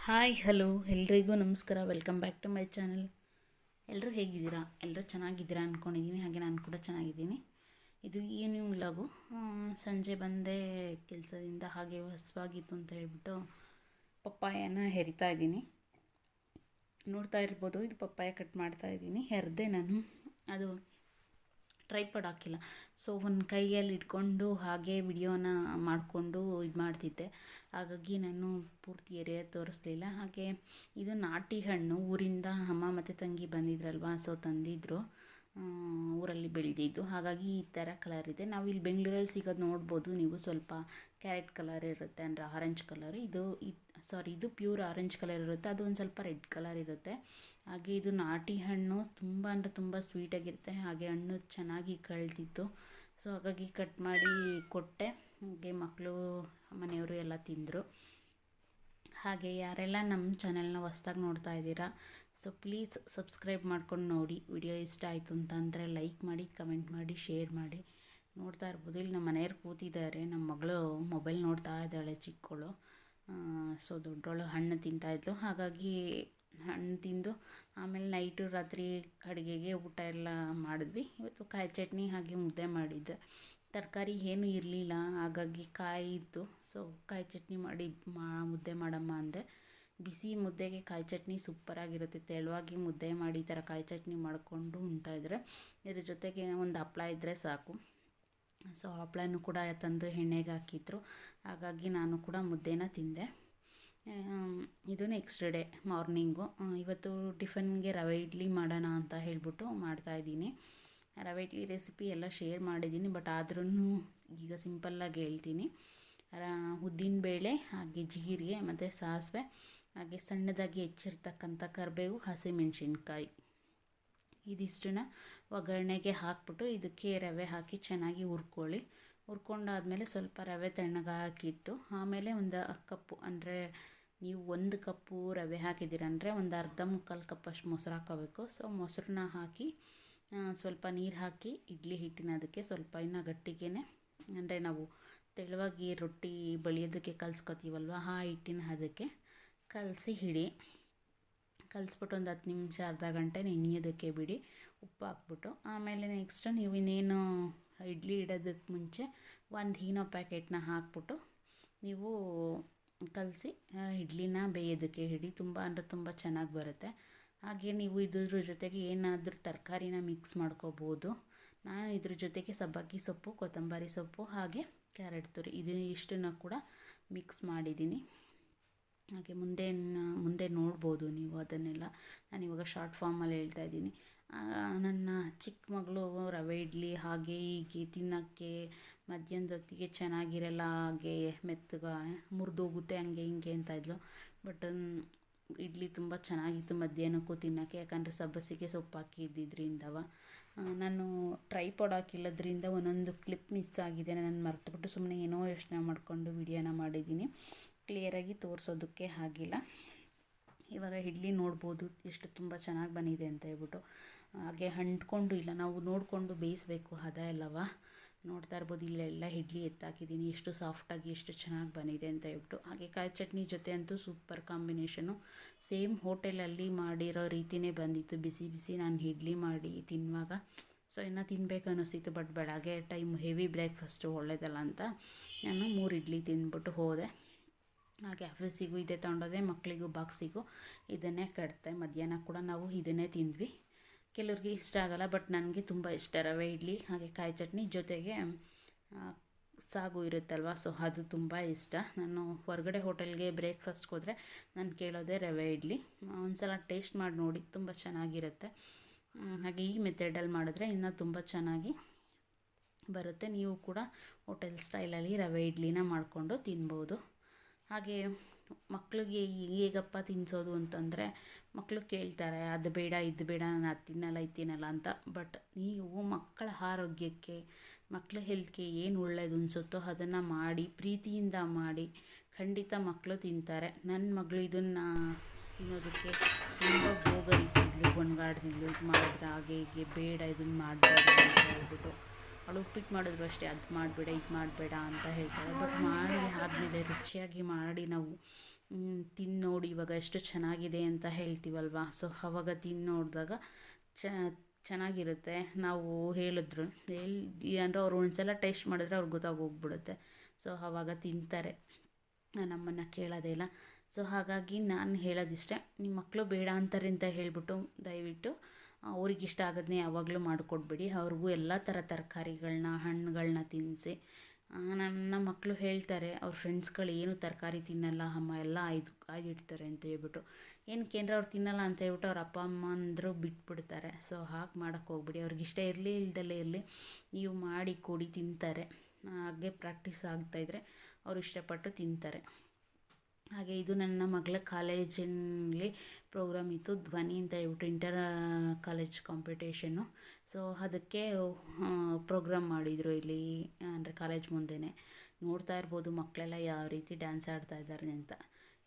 Hi hello ಎಲ್ರಿಗೂ ನಮಸ್ಕಾರ. Welcome back to my channel. ಎಲ್ಲರೂ ಹೇಗಿದ್ದೀರಾ? ಎಲ್ಲರೂ ಚೆನ್ನಾಗಿದ್ದೀರಾ ಅಂದ್ಕೊಂಡಿದ್ದೀನಿ. ಹಾಗೆ ನಾನು ಕೂಡ ಚೆನ್ನಾಗಿದ್ದೀನಿ. ಇದು ಈವ್ನಿಂಗ್ ವ್ಲಾಗು. ಸಂಜೆ ಬಂದೆ ಕೆಲಸದಿಂದ, ಹಾಗೆ ಹಸಿವಾಗಿತ್ತು ಅಂತ ಹೇಳ್ಬಿಟ್ಟು ಪಪ್ಪಾಯನ ಹೆರಿತಾ ಇದ್ದೀನಿ. ನೋಡ್ತಾ ಇರ್ಬೋದು, ಇದು ಪಪ್ಪಾಯ ಕಟ್ ಮಾಡ್ತಾ ಇದ್ದೀನಿ. ಹೆರದೆ ನಾನು ಅದು ಟ್ರೈಪಾಡ್ ಹಾಕಿಲ್ಲ, ಸೊ ಒಂದು ಕೈಯಲ್ಲಿ ಇಟ್ಕೊಂಡು ಹಾಗೆ ವಿಡಿಯೋನ ಮಾಡಿಕೊಂಡು ಇದು ಮಾಡ್ತಿದ್ದೆ. ಹಾಗಾಗಿ ನಾನು ಪೂರ್ತಿ ಎರೆ ತೋರಿಸ್ಲಿಲ್ಲ. ಹಾಗೆ ಇದು ನಾಟಿ ಹಣ್ಣು, ಊರಿಂದ ಅಮ್ಮ ಮತ್ತು ತಂಗಿ ಬಂದಿದ್ರಲ್ವ, ಸೊ ತಂದಿದ್ರು, ಊರಲ್ಲಿ ಬೆಳೆದಿದ್ದು. ಹಾಗಾಗಿ ಈ ಥರ ಕಲರ್ ಇದೆ. ನಾವು ಇಲ್ಲಿ ಬೆಂಗಳೂರಲ್ಲಿ ಸಿಗೋದು ನೋಡ್ಬೋದು ನೀವು. ಸ್ವಲ್ಪ ಕ್ಯಾರೆಟ್ ಕಲರ್ ಇರುತ್ತೆ, ಅಂದರೆ ಆರೆಂಜ್ ಕಲರ್. ಇದು ಪ್ಯೂರ್ ಆರೆಂಜ್ ಕಲರ್ ಇರುತ್ತೆ, ಅದು ಒಂದು ಸ್ವಲ್ಪ ರೆಡ್ ಕಲರ್ ಇರುತ್ತೆ. ಹಾಗೆ ಇದು ನಾಟಿ ಹಣ್ಣು, ತುಂಬ ಅಂದರೆ ತುಂಬ ಸ್ವೀಟಾಗಿರುತ್ತೆ. ಹಾಗೆ ಹಣ್ಣು ಚೆನ್ನಾಗಿ ಕಳ್ತಿತ್ತು, ಸೊ ಹಾಗಾಗಿ ಕಟ್ ಮಾಡಿ ಕೊಟ್ಟೆ. ಹಾಗೆ ಮಕ್ಕಳು, ಮನೆಯವರು ಎಲ್ಲ ತಿಂದರು. ಹಾಗೆ ಯಾರೆಲ್ಲ ನಮ್ಮ ಚಾನೆಲ್ನ ಹೊಸ್ದಾಗಿ ನೋಡ್ತಾ ಇದ್ದೀರಾ, ಸೊ ಪ್ಲೀಸ್ ಸಬ್ಸ್ಕ್ರೈಬ್ ಮಾಡ್ಕೊಂಡು ನೋಡಿ. ವಿಡಿಯೋ ಇಷ್ಟ ಆಯಿತು ಅಂತಂದರೆ ಲೈಕ್ ಮಾಡಿ, ಕಮೆಂಟ್ ಮಾಡಿ, ಶೇರ್ ಮಾಡಿ. ನೋಡ್ತಾ ಇರ್ಬೋದು, ಇಲ್ಲಿ ನಮ್ಮ ಮನೆಯವ್ರು ಕೂತಿದ್ದಾರೆ. ನಮ್ಮ ಮಗಳು ಮೊಬೈಲ್ ನೋಡ್ತಾ ಇದ್ದಾಳೆ, ಚಿಕ್ಕವಳು. ಸೊ ದೊಡ್ಡವಳು ಹಣ್ಣು ತಿಂತಾಯಿದ್ಲು. ಹಾಗಾಗಿ ಹಣ್ಣು ತಿಂದು ಆಮೇಲೆ ನೈಟು ರಾತ್ರಿ ಅಡುಗೆಗೆ ಊಟ ಎಲ್ಲ ಮಾಡಿದ್ವಿ. ಇವತ್ತು ಕಾಯಿ ಚಟ್ನಿ ಹಾಗೆ ಮುದ್ದೆ ಮಾಡಿದ್ದೆ. ತರಕಾರಿ ಏನೂ ಇರಲಿಲ್ಲ, ಹಾಗಾಗಿ ಕಾಯಿ ಇತ್ತು. ಸೊ ಕಾಯಿ ಚಟ್ನಿ ಮಾಡಿ ಮುದ್ದೆ ಮಾಡಮ್ಮ ಅಂದೆ. ಬಿಸಿ ಮುದ್ದೆಗೆ ಕಾಯಿ ಚಟ್ನಿ ಸೂಪರಾಗಿರುತ್ತೆ. ತೆಳುವಾಗಿ ಮುದ್ದೆ ಮಾಡಿ ಈ ಥರ ಕಾಯಿ ಚಟ್ನಿ ಮಾಡಿಕೊಂಡು ಉಣ್ತಾಯಿದ್ರೆ, ಇದ್ರ ಜೊತೆಗೆ ಒಂದು ಹಪ್ಳ ಇದ್ದರೆ ಸಾಕು. ಸೊ ಹಪ್ಳನೂ ಕೂಡ ತಂದು ಎಣ್ಣೆಗೆ ಹಾಕಿದ್ರು, ಹಾಗಾಗಿ ನಾನು ಕೂಡ ಮುದ್ದೆನ ತಿಂದೆ. ಇದು ನೆಕ್ಸ್ಟ್ ಡೇ ಮಾರ್ನಿಂಗು. ಇವತ್ತು ಟಿಫನ್ಗೆ ರವೆ ಇಡ್ಲಿ ಮಾಡೋಣ ಅಂತ ಹೇಳ್ಬಿಟ್ಟು ಮಾಡ್ತಾಯಿದ್ದೀನಿ. ರವೆ ಇಡ್ಲಿ ರೆಸಿಪಿ ಎಲ್ಲ ಶೇರ್ ಮಾಡಿದ್ದೀನಿ, ಬಟ್ ಆದ್ರೂ ಈಗ ಸಿಂಪಲ್ಲಾಗಿ ಹೇಳ್ತೀನಿ. ಉದ್ದಿನಬೇಳೆ, ಹಾಗೆ ಜೀರಿಗೆ ಮತ್ತು ಸಾಸಿವೆ, ಹಾಗೆ ಸಣ್ಣದಾಗಿ ಹೆಚ್ಚಿರ್ತಕ್ಕಂಥ ಕರಿಬೇವು, ಹಸಿಮೆಣಸಿನ್ಕಾಯಿ, ಇದಿಷ್ಟನ್ನ ಒಗ್ಗರಣೆಗೆ ಹಾಕ್ಬಿಟ್ಟು ಇದಕ್ಕೆ ರವೆ ಹಾಕಿ ಚೆನ್ನಾಗಿ ಹುರ್ಕೊಳ್ಳಿ. ಹುರ್ಕೊಂಡಾದಮೇಲೆ ಸ್ವಲ್ಪ ರವೆ ತಣ್ಣಗೆ ಹಾಕಿಟ್ಟು, ಆಮೇಲೆ ಒಂದು ಕಪ್ಪು, ಅಂದರೆ ನೀವು 1 ಕಪ್ಪು ರವೆ ಹಾಕಿದ್ದೀರಂದರೆ ಒಂದು ಅರ್ಧ ಮುಕ್ಕಾಲು ಕಪ್ಪಷ್ಟು ಮೊಸರು ಹಾಕೋಬೇಕು. ಸೊ ಮೊಸರನ್ನ ಹಾಕಿ ಸ್ವಲ್ಪ ನೀರು ಹಾಕಿ, ಇಡ್ಲಿ ಹಿಟ್ಟಿನ ಅದಕ್ಕೆ ಸ್ವಲ್ಪ ಇನ್ನು ಗಟ್ಟಿಗೆ, ಅಂದರೆ ನಾವು ತೆಳುವಾಗಿ ರೊಟ್ಟಿ ಬಳಿಯೋದಕ್ಕೆ ಕಲಿಸ್ಕೊತೀವಲ್ವ, ಆ ಹಿಟ್ಟಿನ ಅದಕ್ಕೆ ಕಲಸಿ ಕಲಿಸ್ಬಿಟ್ಟು ಒಂದು 10 ನಿಮಿಷ ಅರ್ಧ ಗಂಟೆ ನೆನೆಯೋದಕ್ಕೆ ಬಿಡಿ, ಉಪ್ಪು ಹಾಕ್ಬಿಟ್ಟು. ಆಮೇಲೆ ನೆಕ್ಸ್ಟ್ ನೀವು ಇನ್ನೇನು ಇಡ್ಲಿ ಇಡೋದಕ್ಕೆ ಮುಂಚೆ ಒಂದು ಈನೋ ಪ್ಯಾಕೆಟ್ನ ಹಾಕ್ಬಿಟ್ಟು ನೀವು ಕಲಸಿ ಇಡ್ಲಿನ ಬೇಯೋದಕ್ಕೆ ಇಡಿ. ತುಂಬ ಅಂದರೆ ತುಂಬ ಚೆನ್ನಾಗಿ ಬರುತ್ತೆ. ಹಾಗೆ ನೀವು ಇದ್ರ ಜೊತೆಗೆ ಏನಾದರೂ ತರಕಾರಿನ ಮಿಕ್ಸ್ ಮಾಡ್ಕೋಬೋದು. ನಾನು ಇದ್ರ ಜೊತೆಗೆ ಸಬ್ಬಕ್ಕಿ ಸೊಪ್ಪು, ಕೊತ್ತಂಬರಿ ಸೊಪ್ಪು, ಹಾಗೆ ಕ್ಯಾರೆಟ್ ತುರಿ, ಇಷ್ಟನ್ನು ಕೂಡ ಮಿಕ್ಸ್ ಮಾಡಿದ್ದೀನಿ. ಹಾಗೆ ಮುಂದೆ ನೋಡ್ಬೋದು ನೀವು ಅದನ್ನೆಲ್ಲ. ನಾನಿವಾಗ ಶಾರ್ಟ್ ಫಾರ್ಮಲ್ಲಿ ಹೇಳ್ತಾಯಿದ್ದೀನಿ. ನನ್ನ ಚಿಕ್ಕ ಮಗಳು ರವೆ ಇಡ್ಲಿ ಹಾಗೆ ಹೀಗೆ ತಿನ್ನೋಕ್ಕೆ ಮಧ್ಯಾಹ್ನದ ಹೊತ್ತಿಗೆ ಚೆನ್ನಾಗಿರಲ್ಲ, ಹಾಗೆ ಮೆತ್ತಗೆ ಮುರಿದೋಗುತ್ತೆ, ಹಂಗೆ ಹಿಂಗೆ ಅಂತ ಇದ್ಲು. ಬಟ್ ಇಡ್ಲಿ ತುಂಬ ಚೆನ್ನಾಗಿತ್ತು ಮಧ್ಯಾಹ್ನಕ್ಕೂ ತಿನ್ನೋಕ್ಕೆ, ಯಾಕಂದರೆ ಸಬ್ಬಸಿಗೆ ಸೊಪ್ಪು ಹಾಕಿದ್ದಿದ್ರಿಂದವ. ನಾನು ಟ್ರೈಪಾಡ್ ಹಾಕಿಲ್ಲದ್ರಿಂದ ಒಂದೊಂದು ಕ್ಲಿಪ್ ಮಿಸ್ ಆಗಿದೆ. ನಾನು ಮರ್ತುಬಿಟ್ಟು ಸುಮ್ಮನೆ ಏನೋ ಯೋಚನೆ ಮಾಡಿಕೊಂಡು ವಿಡಿಯೋನ ಮಾಡಿದ್ದೀನಿ, ಕ್ಲಿಯರಾಗಿ ತೋರಿಸೋದಕ್ಕೆ ಆಗಿಲ್ಲ. ಇವಾಗ ಇಡ್ಲಿ ನೋಡ್ಬೋದು ಎಷ್ಟು ತುಂಬ ಚೆನ್ನಾಗಿ ಬಂದಿದೆ ಅಂತ ಹೇಳ್ಬಿಟ್ಟು. ಹಾಗೆ ಅಂಟ್ಕೊಂಡು ಇಲ್ಲ, ನಾವು ನೋಡಿಕೊಂಡು ಬೇಯಿಸಬೇಕು ಹದ ಎಲ್ಲವ. ನೋಡ್ತಾ ಇರ್ಬೋದು, ಇಲ್ಲೆಲ್ಲ ಇಡ್ಲಿ ಎತ್ತಾಕಿದ್ದೀನಿ, ಎಷ್ಟು ಸಾಫ್ಟಾಗಿ ಎಷ್ಟು ಚೆನ್ನಾಗಿ ಬಂದಿದೆ ಅಂತ ಹೇಳ್ಬಿಟ್ಟು. ಹಾಗೆ ಕಾಯಿ ಚಟ್ನಿ ಜೊತೆ ಅಂತೂ ಸೂಪರ್ ಕಾಂಬಿನೇಷನು. ಸೇಮ್ ಹೋಟೆಲಲ್ಲಿ ಮಾಡಿರೋ ರೀತಿಯೇ ಬಂದಿತ್ತು, ಬಿಸಿ ಬಿಸಿ ನಾನು ಇಡ್ಲಿ ಮಾಡಿ ತಿನ್ನುವಾಗ. ಸೊ ಇನ್ನು ತಿನ್ನಬೇಕು ಅನ್ನಿಸ್ತಿತ್ತು, ಬಟ್ ಬೆಳಗ್ಗೆ ಟೈಮ್ ಹೆವಿ ಬ್ರೇಕ್ಫಾಸ್ಟು ಒಳ್ಳೇದಲ್ಲ ಅಂತ ನಾನು 3 ಇಡ್ಲಿ ತಿಂದ್ಬಿಟ್ಟು ಹೋದೆ. ಹಾಗೆ ಆಫೀಸಿಗೂ ಇದೇ ತೊಗೊಂಡೋದೆ, ಮಕ್ಕಳಿಗೂ ಬಾಕ್ಸಿಗೂ ಇದನ್ನೇ ಕಟ್ತೆ. ಮಧ್ಯಾಹ್ನ ಕೂಡ ನಾವು ಇದನ್ನೇ ತಿಂದ್ವಿ. ಕೆಲವ್ರಿಗೆ ಇಷ್ಟ ಆಗೋಲ್ಲ, ಬಟ್ ನನಗೆ ತುಂಬ ಇಷ್ಟ ರವೆ ಇಡ್ಲಿ. ಹಾಗೆ ಕಾಯಿ ಚಟ್ನಿ ಜೊತೆಗೆ ಸಾಗು ಇರುತ್ತಲ್ವ, ಸೊ ಅದು ತುಂಬ ಇಷ್ಟ. ನಾನು ಹೊರಗಡೆ ಹೋಟೆಲ್ಗೆ ಬ್ರೇಕ್ಫಾಸ್ಟ್ಗೆ ಹೋದರೆ ನಾನು ಕೇಳೋದೇ ರವೆ ಇಡ್ಲಿ. ಒಂದು ಸಲ ಟೇಸ್ಟ್ ಮಾಡಿ ನೋಡಿ, ತುಂಬ ಚೆನ್ನಾಗಿರುತ್ತೆ. ಹಾಗೆ ಈ ಮೆಥಡಲ್ಲಿ ಮಾಡಿದ್ರೆ ಇನ್ನೂ ತುಂಬ ಚೆನ್ನಾಗಿ ಬರುತ್ತೆ. ನೀವು ಕೂಡ ಹೋಟೆಲ್ ಸ್ಟೈಲಲ್ಲಿ ರವೆ ಇಡ್ಲಿನ ಮಾಡಿಕೊಂಡು ತಿನ್ಬೋದು. ಹಾಗೆ ಮಕ್ಕಳಿಗೆ ಹೇಗಪ್ಪ ತಿನ್ನಿಸೋದು ಅಂತಂದರೆ, ಮಕ್ಕಳು ಕೇಳ್ತಾರೆ ಅದು ಬೇಡ ಇದು ಬೇಡ, ನಾನು ಅದು ತಿನ್ನಲ್ಲ ಇದು ತಿನ್ನಲ್ಲ ಅಂತ. ಬಟ್ ನೀವು ಮಕ್ಕಳ ಆರೋಗ್ಯಕ್ಕೆ, ಮಕ್ಕಳ ಹೆಲ್ತ್ಗೆ ಏನು ಒಳ್ಳೆಯದು ಅನಿಸುತ್ತೋ ಅದನ್ನು ಮಾಡಿ, ಪ್ರೀತಿಯಿಂದ ಮಾಡಿ, ಖಂಡಿತ ಮಕ್ಕಳು ತಿಂತಾರೆ. ನನ್ನ ಮಗಳು ಇದನ್ನು ತಿನ್ನೋದಕ್ಕೆ ತುಂಬ ಬೋಗರಿತಿದ್ಲು, ಗೊಣಗಾಡ್ತಿದ್ಲು, ಇದು ಮಾಡಿದ್ರೆ ಹಾಗೆ ಹೀಗೆ, ಬೇಡ ಇದನ್ನು ಮಾಡಬೇಡ ಅಂತ ಹೇಳ್ಬಿಟ್ಟು. ಅವಳು ಉಪ್ಪಿಟ್ಟು ಮಾಡಿದ್ರು ಅಷ್ಟೇ, ಅದು ಮಾಡಬೇಡ ಇದು ಮಾಡಬೇಡ ಅಂತ ಹೇಳ್ತಾಳೆ. ಬಟ್ ಮಾಡಿ ಆದಮೇಲೆ ರುಚಿಯಾಗಿ ಮಾಡಿ ನಾವು ತಿಂದು ನೋಡಿ ಇವಾಗ ಎಷ್ಟು ಚೆನ್ನಾಗಿದೆ ಅಂತ ಹೇಳ್ತೀವಲ್ವ. ಸೊ ಆವಾಗ ತಿಂದು ನೋಡಿದಾಗ ಚೆನ್ನಾಗಿರುತ್ತೆ. ನಾವು ಹೇಳಿದ್ರು ಅಂದರೆ ಅವ್ರು ಒಂದ್ಸಲ ಟೇಸ್ಟ್ ಮಾಡಿದ್ರೆ ಅವ್ರಿಗೆ ಗೊತ್ತಾಗೋಗ್ಬಿಡುತ್ತೆ. ಸೊ ಆವಾಗ ತಿಂತಾರೆ, ನಮ್ಮನ್ನು ಕೇಳೋದೇ ಇಲ್ಲ. ಸೊ ಹಾಗಾಗಿ ನಾನು ಹೇಳೋದಿಷ್ಟೇ, ನಿಮ್ಮ ಮಕ್ಕಳು ಬೇಡ ಅಂತಾರೆ ಅಂತ ಹೇಳಿಬಿಟ್ಟು ದಯವಿಟ್ಟು ಅವ್ರಿಗಿಷ್ಟ ಆಗೋದನ್ನೇ ಯಾವಾಗಲೂ ಮಾಡಿಕೊಡ್ಬೇಡಿ. ಅವ್ರಿಗೂ ಎಲ್ಲ ಥರ ತರಕಾರಿಗಳನ್ನ ಹಣ್ಣುಗಳನ್ನ ತಿನ್ನಿಸಿ. ನನ್ನ ಮಕ್ಕಳು ಹೇಳ್ತಾರೆ ಅವ್ರ ಫ್ರೆಂಡ್ಸ್ಗಳು ಏನು ತರಕಾರಿ ತಿನ್ನಲ್ಲ ಅಮ್ಮ, ಎಲ್ಲ ಆಯ್ದಿಡ್ತಾರೆ ಅಂತ ಹೇಳ್ಬಿಟ್ಟು. ಏನಕ್ಕೆ ಅಂದರೆ ಅವ್ರು ತಿನ್ನಲ್ಲ ಅಂತ ಹೇಳ್ಬಿಟ್ಟು ಅವ್ರ ಅಪ್ಪ ಅಮ್ಮ ಅಂದರೂ ಬಿಟ್ಬಿಡ್ತಾರೆ. ಸೊ ಹಾಗೆ ಮಾಡೋಕ್ಕೆ ಹೋಗ್ಬಿಡಿ. ಅವ್ರಿಗಿಷ್ಟ ಇರಲಿ ಇಲ್ದಲೇ ಇರಲಿ, ನೀವು ಮಾಡಿ ಕೊಡಿ, ತಿಂತಾರೆ. ಹಾಗೆ ಪ್ರಾಕ್ಟೀಸ್ ಆಗ್ತಾಯಿದ್ರೆ ಅವರು ಇಷ್ಟಪಟ್ಟು ತಿಂತಾರೆ. ಹಾಗೆ ಇದು ನನ್ನ ಮಗಳ ಕಾಲೇಜಿನಲ್ಲಿ ಪ್ರೋಗ್ರಾಮ್ ಇತ್ತು, ಧ್ವನಿ ಅಂತ ಹೇಳ್ಬಿಟ್ಟು ಇಂಟರ್ ಕಾಲೇಜ್ ಕಾಂಪಿಟೇಷನ್ನು. ಸೊ ಅದಕ್ಕೆ ಪ್ರೋಗ್ರಾಮ್ ಮಾಡಿದರು ಇಲ್ಲಿ, ಅಂದರೆ ಕಾಲೇಜ್ ಮುಂದೆನೇ. ನೋಡ್ತಾ ಇರ್ಬೋದು ಮಕ್ಕಳೆಲ್ಲ ಯಾವ ರೀತಿ ಡ್ಯಾನ್ಸ್ ಆಡ್ತಾ ಇದ್ದಾರೆ ಅಂತ.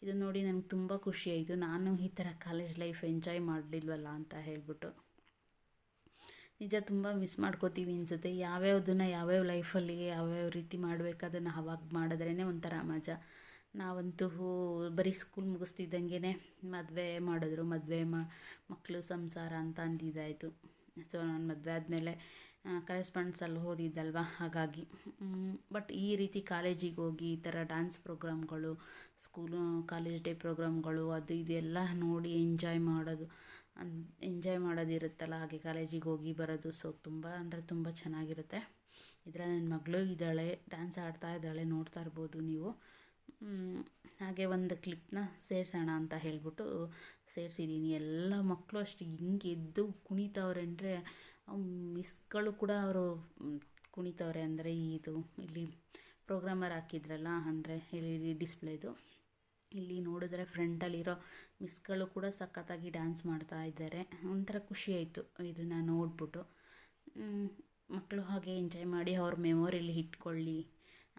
ಇದನ್ನು ನೋಡಿ ನನಗೆ ತುಂಬ ಖುಷಿಯಾಯಿತು, ನಾನು ಈ ಥರ ಕಾಲೇಜ್ ಲೈಫ್ ಎಂಜಾಯ್ ಮಾಡಲಿಲ್ವಲ್ಲ ಅಂತ ಹೇಳ್ಬಿಟ್ಟು. ನಿಜ ತುಂಬ ಮಿಸ್ ಮಾಡ್ಕೋತೀವಿ ಅನಿಸುತ್ತೆ. ಯಾವ್ಯಾವುದನ್ನು ಯಾವ್ಯಾವ ಲೈಫಲ್ಲಿ ಯಾವ್ಯಾವ ರೀತಿ ಮಾಡಬೇಕು ಅದನ್ನು ಅವಾಗ ಮಾಡಿದ್ರೇ ಒಂಥರ ಮಜಾ. ನಾವಂತೂ ಬರೀ ಸ್ಕೂಲ್ ಮುಗಿಸ್ತಿದ್ದಂಗೆ ಮದುವೆ ಮಾಡಿದ್ರು, ಮಕ್ಕಳು ಸಂಸಾರ ಅಂತ ಅಂದಿದ್ದಾಯಿತು. ಸೊ ನಾನು ಮದುವೆ ಆದಮೇಲೆ ಕರೆಸ್ಪಾಂಡೆನ್ಸಲ್ಲಿ ಓದಿದ್ದಲ್ವ, ಹಾಗಾಗಿ. ಬಟ್ ಈ ರೀತಿ ಕಾಲೇಜಿಗೆ ಹೋಗಿ ಈ ಥರ ಡ್ಯಾನ್ಸ್ ಪ್ರೋಗ್ರಾಮ್ಗಳು, ಕಾಲೇಜ್ ಡೇ ಪ್ರೋಗ್ರಾಮ್ಗಳು, ಅದು ಇದು ಎಲ್ಲ ನೋಡಿ ಎಂಜಾಯ್ ಮಾಡೋದಿರುತ್ತಲ್ಲ, ಹಾಗೆ ಕಾಲೇಜಿಗೆ ಹೋಗಿ ಬರೋದು. ಸೊ ತುಂಬ ಅಂದರೆ ತುಂಬ ಚೆನ್ನಾಗಿರುತ್ತೆ. ಇದರಲ್ಲಿ ನನ್ನ ಮಗಳು ಇದ್ದಾಳೆ, ಡ್ಯಾನ್ಸ್ ಆಡ್ತಾ ಇದ್ದಾಳೆ, ನೋಡ್ತಾ ಇರ್ಬೋದು ನೀವು. ಹಾಗೆ ಒಂದು ಕ್ಲಿಪ್ನ ಸೇರಿಸೋಣ ಅಂತ ಹೇಳ್ಬಿಟ್ಟು ಸೇರಿಸಿದ್ದೀನಿ. ಎಲ್ಲ ಮಕ್ಕಳು ಅಷ್ಟು ಹಿಂಗೆ ಎದ್ದು ಕುಣಿತವ್ರೆ ಅಂದರೆ, ಮಿಸ್ಗಳು ಕೂಡ ಅವರು ಕುಣಿತವ್ರೆ. ಅಂದರೆ ಇಲ್ಲಿ ಪ್ರೋಗ್ರಾಮರ್ ಹಾಕಿದ್ರಲ್ಲ, ಅಂದರೆ ಇಲ್ಲಿ ಡಿಸ್ಪ್ಲೇದು, ಇಲ್ಲಿ ನೋಡಿದ್ರೆ ಫ್ರಂಟಲ್ಲಿರೋ ಮಿಸ್ಗಳು ಕೂಡ ಸಖತ್ತಾಗಿ ಡ್ಯಾನ್ಸ್ ಮಾಡ್ತಾ ಇದ್ದಾರೆ. ಒಂಥರ ಖುಷಿಯಾಯಿತು ಇದನ್ನು ನೋಡ್ಬಿಟ್ಟು. ಮಕ್ಕಳು ಹಾಗೆ ಎಂಜಾಯ್ ಮಾಡಿ ಅವ್ರ ಮೆಮೊರಿಯಲ್ಲಿ ಇಟ್ಕೊಳ್ಳಿ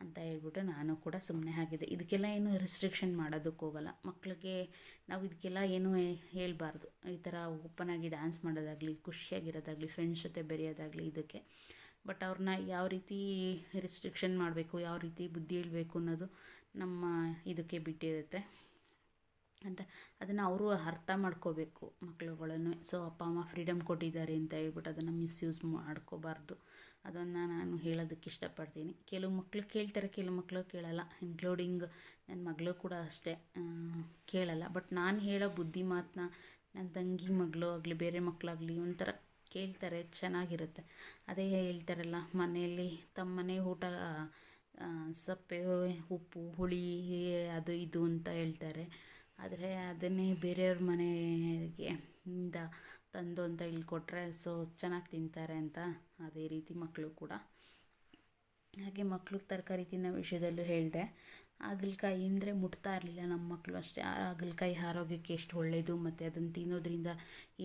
ಅಂತ ಹೇಳ್ಬಿಟ್ಟು ನಾನು ಕೂಡ ಸುಮ್ಮನೆ ಆಗಿದೆ. ಇದಕ್ಕೆಲ್ಲ ಏನು ರೆಸ್ಟ್ರಿಕ್ಷನ್ ಮಾಡೋದಕ್ಕೆ ಹೋಗಲ್ಲ. ಮಕ್ಕಳಿಗೆ ನಾವು ಇದಕ್ಕೆಲ್ಲ ಏನೂ ಹೇಳಬಾರ್ದು. ಈ ಥರ ಓಪನಾಗಿ ಡ್ಯಾನ್ಸ್ ಮಾಡೋದಾಗಲಿ, ಖುಷಿಯಾಗಿರೋದಾಗಲಿ, ಫ್ರೆಂಡ್ಸ್ ಜೊತೆ ಬೆರೆಯೋದಾಗಲಿ ಇದಕ್ಕೆ. ಬಟ್ ಅವ್ರನ್ನ ಯಾವ ರೀತಿ ರೆಸ್ಟ್ರಿಕ್ಷನ್ ಮಾಡಬೇಕು, ಯಾವ ರೀತಿ ಬುದ್ಧಿ ಹೇಳಬೇಕು ಅನ್ನೋದು ನಮ್ಮ ಇದಕ್ಕೆ ಬಿಟ್ಟಿರುತ್ತೆ ಅಂತ. ಅದನ್ನು ಅವರು ಅರ್ಥ ಮಾಡ್ಕೋಬೇಕು ಮಕ್ಕಳುಗಳನ್ನು. ಸೊ ಅಪ್ಪ ಅಮ್ಮ ಫ್ರೀಡಮ್ ಕೊಟ್ಟಿದ್ದಾರೆ ಅಂತ ಹೇಳ್ಬಿಟ್ಟು ಅದನ್ನು ಮಿಸ್ಯೂಸ್ ಮಾಡ್ಕೋಬಾರ್ದು. ಅದನ್ನು ನಾನು ಹೇಳೋದಕ್ಕೆ ಇಷ್ಟಪಡ್ತೀನಿ. ಕೆಲವು ಮಕ್ಕಳು ಕೇಳ್ತಾರೆ, ಕೆಲವು ಮಕ್ಕಳು ಕೇಳಲ್ಲ, ಇನ್ಕ್ಲೂಡಿಂಗ್ ನನ್ನ ಮಗಳು ಕೂಡ ಅಷ್ಟೇ, ಕೇಳಲ್ಲ. ಬಟ್ ನಾನು ಹೇಳೋ ಬುದ್ಧಿ ಮಾತನ್ನ ನನ್ನ ತಂಗಿ ಮಗಳು ಆಗಲಿ, ಬೇರೆ ಮಕ್ಕಳಾಗಲಿ ಒಂಥರ ಕೇಳ್ತಾರೆ, ಚೆನ್ನಾಗಿರುತ್ತೆ. ಅದೇ ಹೇಳ್ತಾರಲ್ಲ, ಮನೆಯಲ್ಲಿ ತಮ್ಮನೆ ಊಟ ಸಪ್ಪೆ, ಉಪ್ಪು, ಹುಳಿ, ಅದು ಇದು ಅಂತ ಹೇಳ್ತಾರೆ. ಆದರೆ ಅದನ್ನೇ ಬೇರೆಯವ್ರ ಮನೆಗೆ ಇಂದ ತಂದು ಅಂತ ಹೇಳ್ಕೊಟ್ರೆ ಸೊ ಚೆನ್ನಾಗಿ ತಿಂತಾರೆ ಅಂತ. ಅದೇ ರೀತಿ ಮಕ್ಕಳು ಕೂಡ. ಹಾಗೆ ಮಕ್ಕಳು ತರಕಾರಿ ತಿನ್ನೋ ವಿಷಯದಲ್ಲೂ ಹೇಳಿದೆ. ಹಾಗಲಕಾಯಿ ಅಂದರೆ ಮುಟ್ತಾ ಇರಲಿಲ್ಲ ನಮ್ಮ ಮಕ್ಕಳು ಅಷ್ಟೇ. ಹಾಗಲಕಾಯಿ ಆರೋಗ್ಯಕ್ಕೆ ಎಷ್ಟು ಒಳ್ಳೆಯದು, ಮತ್ತು ಅದನ್ನು ತಿನ್ನೋದ್ರಿಂದ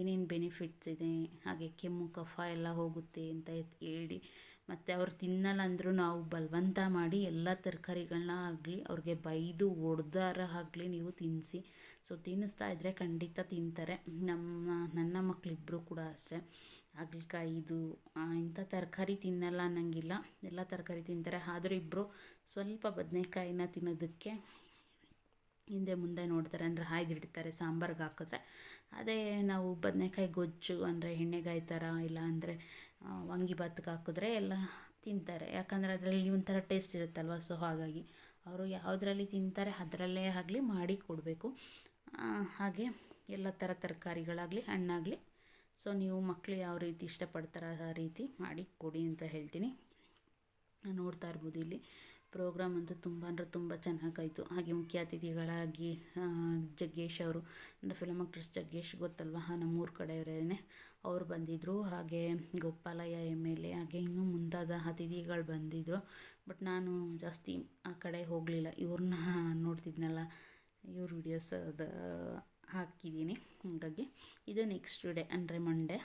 ಏನೇನು ಬೆನಿಫಿಟ್ಸ್ ಇದೆ, ಹಾಗೆ ಕೆಮ್ಮು ಕಫ ಎಲ್ಲ ಹೋಗುತ್ತೆ ಅಂತ ಹೇಳಿ, ಮತ್ತು ಅವ್ರು ತಿನ್ನಲ್ಲ ಅಂದರೂ ನಾವು ಬಲವಂತ ಮಾಡಿ ಎಲ್ಲ ತರಕಾರಿಗಳನ್ನ ಆಗಲಿ ಅವ್ರಿಗೆ ಬೈದು ಹೊಡ್ದಾರ ಆಗಲಿ ನೀವು ತಿನ್ನಿಸಿ. ಸೊ ತಿನ್ನಿಸ್ತಾ ಇದ್ದರೆ ಖಂಡಿತ ತಿಂತಾರೆ. ನನ್ನ ಮಕ್ಕಳಿಬ್ಬರು ಕೂಡ ಅಷ್ಟೇ. ಹಾಗಲಕಾಯಿ ಇದು ಇಂಥ ತರಕಾರಿ ತಿನ್ನಲ್ಲ ಅನ್ನಂಗಿಲ್ಲ, ಎಲ್ಲ ತರಕಾರಿ ತಿಂತಾರೆ. ಆದರೂ ಇಬ್ಬರು ಸ್ವಲ್ಪ ಬದನೆಕಾಯಿನ ತಿನ್ನೋದಕ್ಕೆ ಹಿಂದೆ ಮುಂದೆ ನೋಡ್ತಾರೆ. ಅಂದರೆ ಹಾಯ್ದಿಡ್ತಾರೆ ಸಾಂಬಾರ್ಗೆ ಹಾಕಿದ್ರೆ. ಅದೇ ನಾವು ಬದನೆಕಾಯಿ ಗೊಜ್ಜು ಅಂದರೆ ಎಣ್ಣೆಗಾಯಿ ಥರ, ಇಲ್ಲ ಅಂದರೆ ವಾಂಗಿಭಾತ್ಗೆ ಹಾಕಿದ್ರೆ ಎಲ್ಲ ತಿಂತಾರೆ. ಯಾಕಂದರೆ ಅದರಲ್ಲಿ ಒಂಥರ ಟೇಸ್ಟ್ ಇರುತ್ತಲ್ವ. ಸೊ ಹಾಗಾಗಿ ಅವರು ಯಾವುದರಲ್ಲಿ ತಿಂತಾರೆ ಅದರಲ್ಲೇ ಆಗಲಿ ಮಾಡಿ ಕೊಡಬೇಕು. ಹಾಗೆ ಎಲ್ಲ ಥರ ತರಕಾರಿಗಳಾಗಲಿ ಹಣ್ಣಾಗಲಿ ಸೊ ನೀವು ಮಕ್ಕಳು ಯಾವ ರೀತಿ ಇಷ್ಟಪಡ್ತಾರೆ ಆ ರೀತಿ ಮಾಡಿ ಕೊಡಿ ಅಂತ ಹೇಳ್ತೀನಿ. ನೋಡ್ತಾ ಇರ್ಬೋದು ಇಲ್ಲಿ ಪ್ರೋಗ್ರಾಮ್ ಅಂತೂ ತುಂಬ ಅಂದರೆ ತುಂಬ ಚೆನ್ನಾಗಾಯಿತು. ಹಾಗೆ ಮುಖ್ಯ ಅತಿಥಿಗಳಾಗಿ ಜಗ್ಗೇಶ್ ಅವರು, ಅಂದರೆ ಫಿಲಮ್ ಆಕ್ಟ್ರೆಸ್ ಜಗ್ಗೇಶ್ ಗೊತ್ತಲ್ವ, ನಮ್ಮೂರ ಕಡೆಯವರೇ ಅವರು ಬಂದಿದ್ದರು. ಹಾಗೆ ಗೋಪಾಲಯ್ಯ MLA, ಹಾಗೆ ಇನ್ನೂ ಮುಂತಾದ ಅತಿಥಿಗಳು ಬಂದಿದ್ದರು. ಬಟ್ ನಾನು ಜಾಸ್ತಿ ಆ ಕಡೆ ಹೋಗಲಿಲ್ಲ. ಇವ್ರನ್ನ ನೋಡ್ತಿದ್ನಲ್ಲ, ಇವ್ರ ವಿಡಿಯೋಸ್ ಅದು ಹಾಕಿದ್ದೀನಿ. ಹಾಗಾಗಿ ಇದು ನೆಕ್ಸ್ಟ್ ಡೇ ಅಂದರೆ ಮಂಡೇ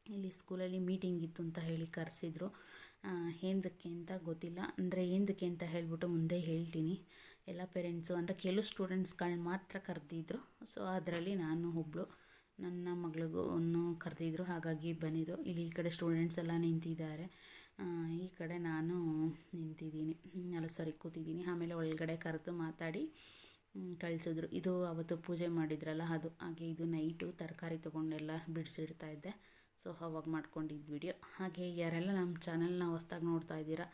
ಇಲ್ಲಿ ಸ್ಕೂಲಲ್ಲಿ ಮೀಟಿಂಗ್ ಇತ್ತು ಅಂತ ಹೇಳಿ ಕರೆಸಿದ್ರು. ಏನಕ್ಕೆ ಅಂತ ಗೊತ್ತಿಲ್ಲ, ಅಂದರೆ ಏನಕ್ಕೆ ಅಂತ ಹೇಳ್ಬಿಟ್ಟು ಮುಂದೆ ಹೇಳ್ತೀನಿ. ಎಲ್ಲ ಪೇರೆಂಟ್ಸು ಅಂದರೆ ಕೆಲವು ಸ್ಟೂಡೆಂಟ್ಸ್ಗಳನ್ನ ಮಾತ್ರ ಕರೆದಿದ್ರು. ಸೊ ಅದರಲ್ಲಿ ನಾನು ಒಬ್ಬಳು, ನನ್ನ ಮಗಳಿಗೂ ಕರೆದಿದ್ರು, ಹಾಗಾಗಿ ಬಂದಿದ್ದು. ಇಲ್ಲಿ ಈ ಕಡೆ ಸ್ಟೂಡೆಂಟ್ಸ್ ಎಲ್ಲ ನಿಂತಿದ್ದಾರೆ, ಈ ಕಡೆ ನಾನು ನಿಂತಿದ್ದೀನಿ, ಕೂತಿದ್ದೀನಿ. ಆಮೇಲೆ ಒಳಗಡೆ ಕರೆದು ಮಾತಾಡಿ ಕಳಿಸಿದ್ರು. ಇದು ಅವತ್ತು ಪೂಜೆ ಮಾಡಿದ್ರಲ್ಲ ಅದು. ಹಾಗೆ ಇದು ನೈಟು ತರಕಾರಿ ತೊಗೊಂಡೆಲ್ಲ ಬಿಡಿಸಿಡ್ತಾ ಇದ್ದೆ. ಸೊ ಅವಾಗ ಮಾಡ್ಕೊಂಡಿದ್ದು ವಿಡಿಯೋ. ಹಾಗೆ ಯಾರೆಲ್ಲ ನಮ್ಮ ಚಾನಲ್ನ ಹೊಸ್ದಾಗಿ ನೋಡ್ತಾ ಇದ್ದೀರಾ,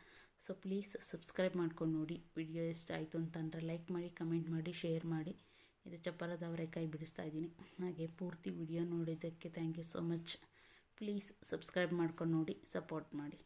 ಸೊ ಪ್ಲೀಸ್ ಸಬ್ಸ್ಕ್ರೈಬ್ ಮಾಡ್ಕೊಂಡು ನೋಡಿ. ವಿಡಿಯೋ ಇಷ್ಟ ಆಯಿತು ಅಂತಂದರೆ ಲೈಕ್ ಮಾಡಿ, ಕಮೆಂಟ್ ಮಾಡಿ, ಶೇರ್ ಮಾಡಿ. ಇದು ಚಪ್ಪರದ ಅವರೆಕಾಯಿ ಬಿಡಿಸ್ತಾ ಇದ್ದೀನಿ. ಹಾಗೆ ಪೂರ್ತಿ ವಿಡಿಯೋ ನೋಡಿದ್ದಕ್ಕೆ thank you so much. Please subscribe ಮಾಡ್ಕೊಂಡು ನೋಡಿ, ಸಪೋರ್ಟ್ ಮಾಡಿ.